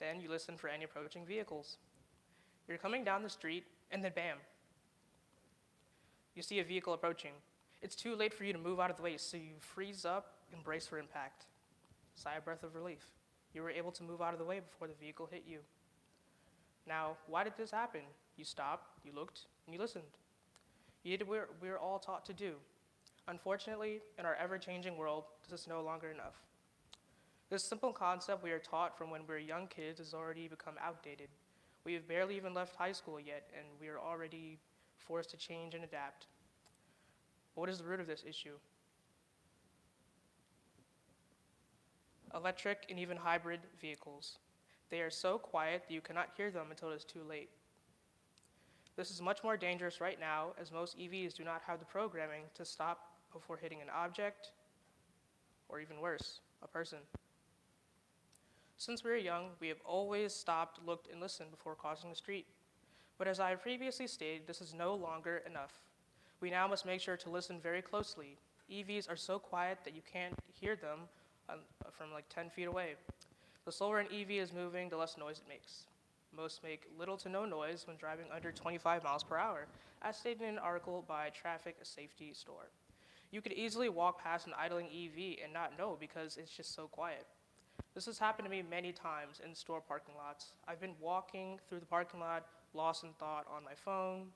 Then you listen for any approaching vehicles. You're coming down the street, and then bam, you see a vehicle approaching. It's too late for you to move out of the way, so you freeze up and brace for impact. Sigh a breath of relief. You were able to move out of the way before the vehicle hit you. Now, why did this happen? You stopped, you looked, and you listened. You did what we're all taught to do. Unfortunately, in our ever-changing world, this is no longer enough. This simple concept we are taught from when we were young kids has already become outdated. We have barely even left high school yet, and we are already forced to change and adapt. What is the root of this issue? Electric and even hybrid vehicles. They are so quiet that you cannot hear them until it is too late. This is much more dangerous right now, as most EVs do not have the programming to stop before hitting an object, or even worse, a person. Since we were young, we have always stopped, looked, and listened before crossing the street. But as I have previously stated, this is no longer enough. We now must make sure to listen very closely. EVs are so quiet that you can't hear them from like 10 feet away. The slower an EV is moving, the less noise it makes. Most make little to no noise when driving under 25 miles per hour, as stated in an article by Traffic Safety Store. You could easily walk past an idling EV and not know because it's just so quiet. This has happened to me many times in store parking lots. I've been walking through the parking lot, lost in thought on my phone,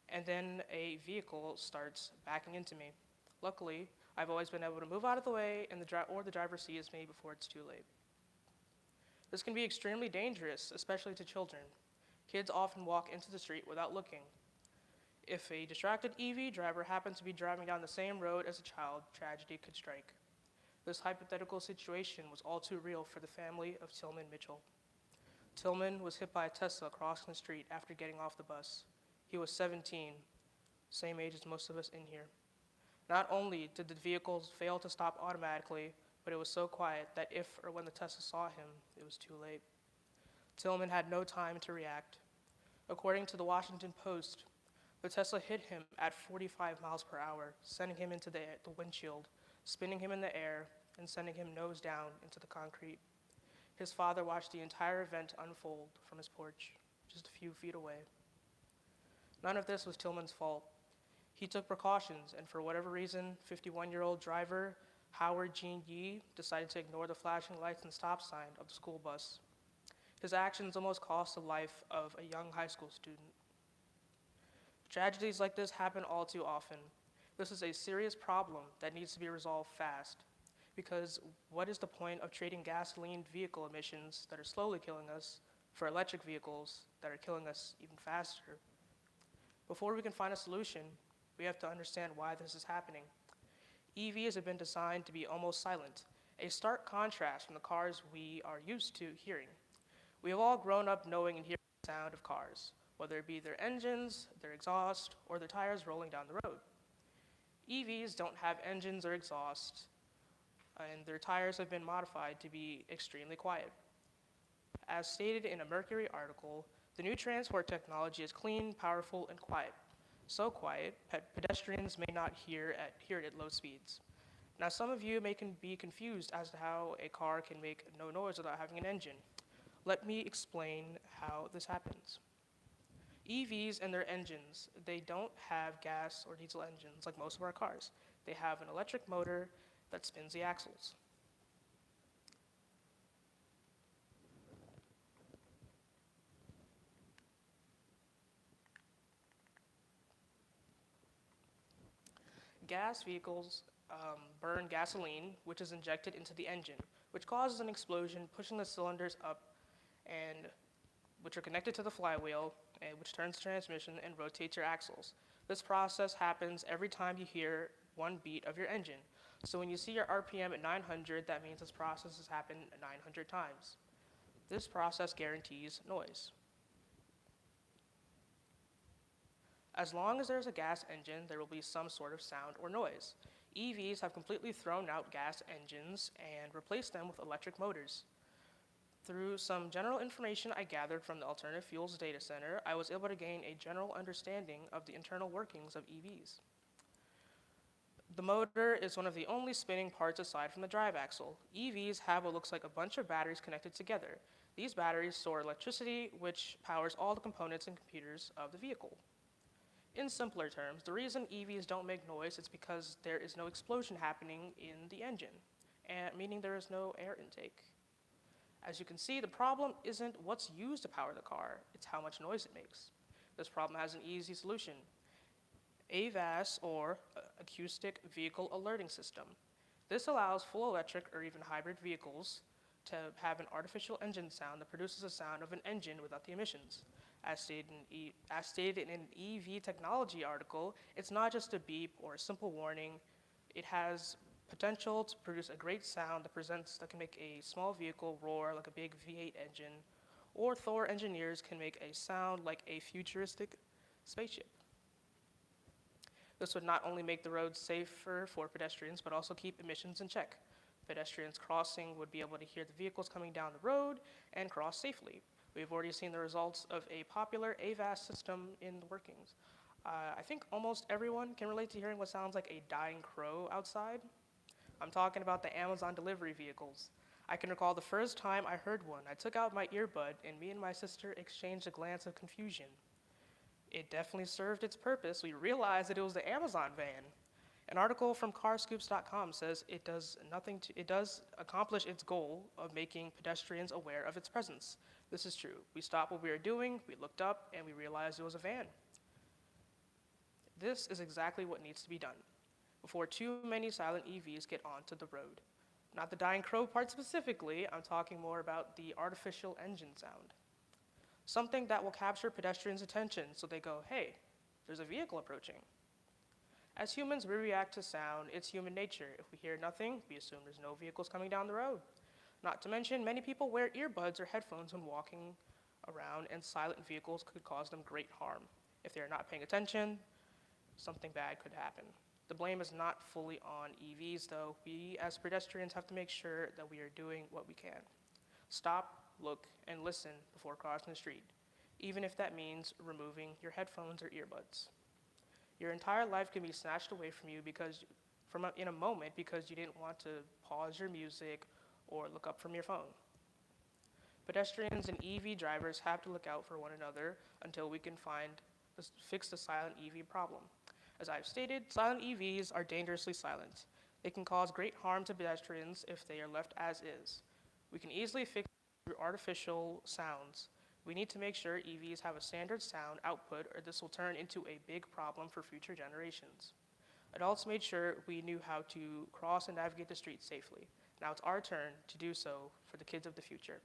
and then a vehicle starts backing into me. Luckily, I've always been able to move out of the way and the driver sees me before it's too late. This can be extremely dangerous, especially to children. Kids often walk into the street without looking. If a distracted EV driver happens to be driving down the same road as a child, tragedy could strike. This hypothetical situation was all too real for the family of Tillman Mitchell. Tillman was hit by a Tesla crossing the street after getting off the bus. He was 17, same age as most of us in here. Not only did the vehicles fail to stop automatically, but it was so quiet that if or when the Tesla saw him, it was too late. Tillman had no time to react. According to the Washington Post, the Tesla hit him at 45 miles per hour, sending him into the windshield, spinning him in the air, and sending him nose down into the concrete. His father watched the entire event unfold from his porch, just a few feet away. None of this was Tillman's fault. He took precautions, and for whatever reason, 51-year-old driver Howard Gene Yee decided to ignore the flashing lights and stop sign of the school bus. His actions almost cost the life of a young high school student. Tragedies like this happen all too often. This is a serious problem that needs to be resolved fast, because what is the point of trading gasoline vehicle emissions that are slowly killing us for electric vehicles that are killing us even faster? Before we can find a solution, we have to understand why this is happening. EVs have been designed to be almost silent, a stark contrast from the cars we are used to hearing. We have all grown up knowing and hearing the sound of cars, whether it be their engines, their exhaust, or their tires rolling down the road. EVs don't have engines or exhaust, and their tires have been modified to be extremely quiet. As stated in a Mercury article, the new transport technology is clean, powerful, and quiet. So quiet, pedestrians may not hear it at low speeds. Now, some of you may be confused as to how a car can make no noise without having an engine. Let me explain how this happens. EVs and their engines, they don't have gas or diesel engines like most of our cars. They have an electric motor that spins the axles. Gas vehicles burn gasoline, which is injected into the engine, which causes an explosion, pushing the cylinders up, and which are connected to the flywheel, which turns the transmission and rotates your axles. This process happens every time you hear one beat of your engine. So when you see your RPM at 900, that means this process has happened 900 times. This process guarantees noise. As long as there's a gas engine, there will be some sort of sound or noise. EVs have completely thrown out gas engines and replaced them with electric motors. Through some general information I gathered from the Alternative Fuels Data Center, I was able to gain a general understanding of the internal workings of EVs. The motor is one of the only spinning parts aside from the drive axle. EVs have what looks like a bunch of batteries connected together. These batteries store electricity, which powers all the components and computers of the vehicle. In simpler terms, the reason EVs don't make noise is because there is no explosion happening in the engine, and meaning there is no air intake. As you can see, the problem isn't what's used to power the car, it's how much noise it makes. This problem has an easy solution. AVAS, or Acoustic Vehicle Alerting System. This allows full electric or even hybrid vehicles to have an artificial engine sound that produces the sound of an engine without the emissions. As stated in an EV technology article, it's not just a beep or a simple warning. It has potential to produce a great sound that can make a small vehicle roar like a big V8 engine, or Thor engineers can make a sound like a futuristic spaceship. This would not only make the roads safer for pedestrians, but also keep emissions in check. Pedestrians crossing would be able to hear the vehicles coming down the road and cross safely. We've already seen the results of a popular AVAS system in the workings. I think almost everyone can relate to hearing what sounds like a dying crow outside. I'm talking about the Amazon delivery vehicles. I can recall the first time I heard one. I took out my earbud, and me and my sister exchanged a glance of confusion. It definitely served its purpose. We realized that it was the Amazon van. An article from carscoops.com says it does accomplish its goal of making pedestrians aware of its presence. This is true. We stopped what we were doing, we looked up, and we realized it was a van. This is exactly what needs to be done before too many silent EVs get onto the road. Not the dying crow part specifically, I'm talking more about the artificial engine sound. Something that will capture pedestrians' attention so they go, hey, there's a vehicle approaching. As humans, we react to sound. It's human nature. If we hear nothing, we assume there's no vehicles coming down the road. Not to mention, many people wear earbuds or headphones when walking around, and silent vehicles could cause them great harm. If they're not paying attention, something bad could happen. The blame is not fully on EVs, though. We, as pedestrians, have to make sure that we are doing what we can. Stop, look, and listen before crossing the street, even if that means removing your headphones or earbuds. Your entire life can be snatched away from you in a moment because you didn't want to pause your music or look up from your phone. Pedestrians and EV drivers have to look out for one another until we can fix the silent EV problem. As I've stated, silent EVs are dangerously silent. They can cause great harm to pedestrians if they are left as is. We can easily fix through artificial sounds. We need to make sure EVs have a standard sound output, or this will turn into a big problem for future generations. Adults made sure we knew how to cross and navigate the streets safely. Now it's our turn to do so for the kids of the future.